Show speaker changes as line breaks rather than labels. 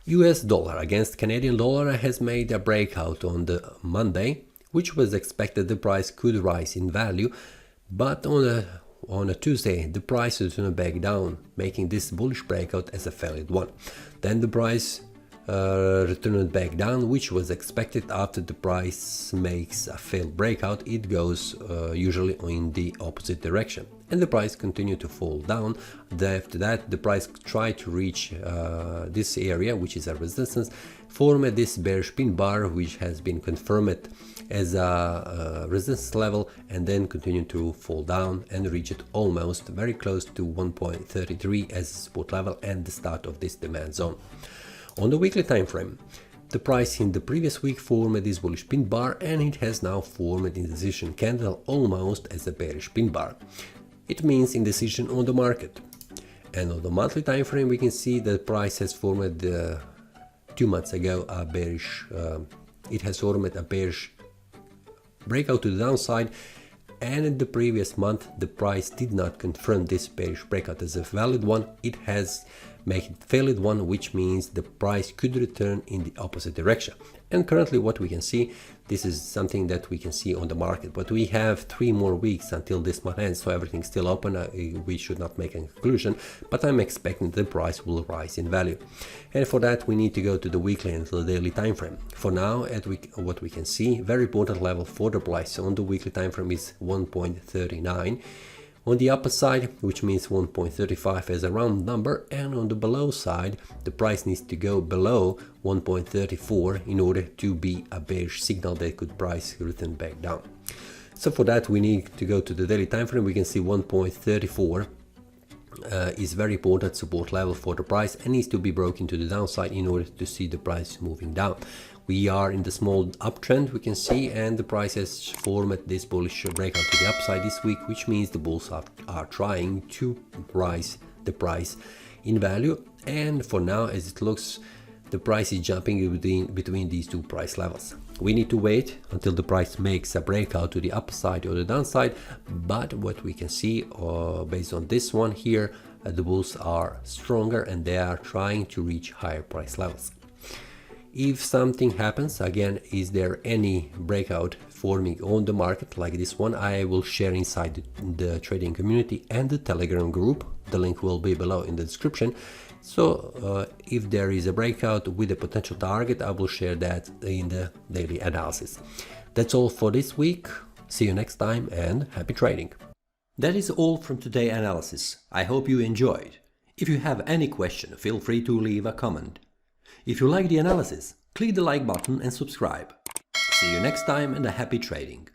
US dollar against Canadian dollar has made a breakout on the Monday, which was expected the price could rise in value, but on a Tuesday the price returned back down, making this bullish breakout as a failed one. Then the price returned back down, which was expected. After the price makes a failed breakout, it goes usually in the opposite direction, and the price continued to fall down. After that, the price tried to reach this area, which is a resistance, formed this bearish pin bar, which has been confirmed as a resistance level, and then continued to fall down and reach it almost very close to 1.33 as a support level and the start of this demand zone. On the weekly time frame, the price in the previous week formed this bullish pin bar, and it has now formed indecision candle almost as a bearish pin bar. It means indecision on the market. And on the monthly time frame, we can see that the price has formed 2 months ago a bearish. It has formed a bearish breakout to the downside, and in the previous month the price did not confirm this bearish breakout as a valid one. It has made it failed one, which means the price could return in the opposite direction. And currently what we can see, this is something that we can see on the market, but we have 3 more weeks until this month ends, so everything's still open. We should not make a conclusion, but I'm expecting the price will rise in value. And for that we need to go to the weekly and the daily time frame. For now, what we can see, very important level for the price on the weekly time frame is 1.39 on the upper side, which means 1.35 as a round number, and on the below side the price needs to go below 1.34 in order to be a bearish signal that could price return back down. So for that we need to go to the daily time frame. We can see 1.34 is very important support level for the price and needs to be broken to the downside in order to see the price moving down. We are in the small uptrend, we can see, and the price has formed this bullish breakout to the upside this week, which means the bulls are trying to rise the price in value. And for now, as it looks, the price is jumping between these two price levels. We need to wait until the price makes a breakout to the upside or the downside, but what we can see based on this one here, the bulls are stronger and they are trying to reach higher price levels. If something happens, again, is there any breakout forming on the market like this one, I will share inside the trading community and the Telegram group. The link will be below in the description. So if there is a breakout with a potential target, I will share that in the daily analysis. That's all for this week. See you next time and happy trading. That is all from today's analysis. I hope you enjoyed. If you have any question, feel free to leave a comment. If you like the analysis, click the like button and subscribe. See you next time and a happy trading.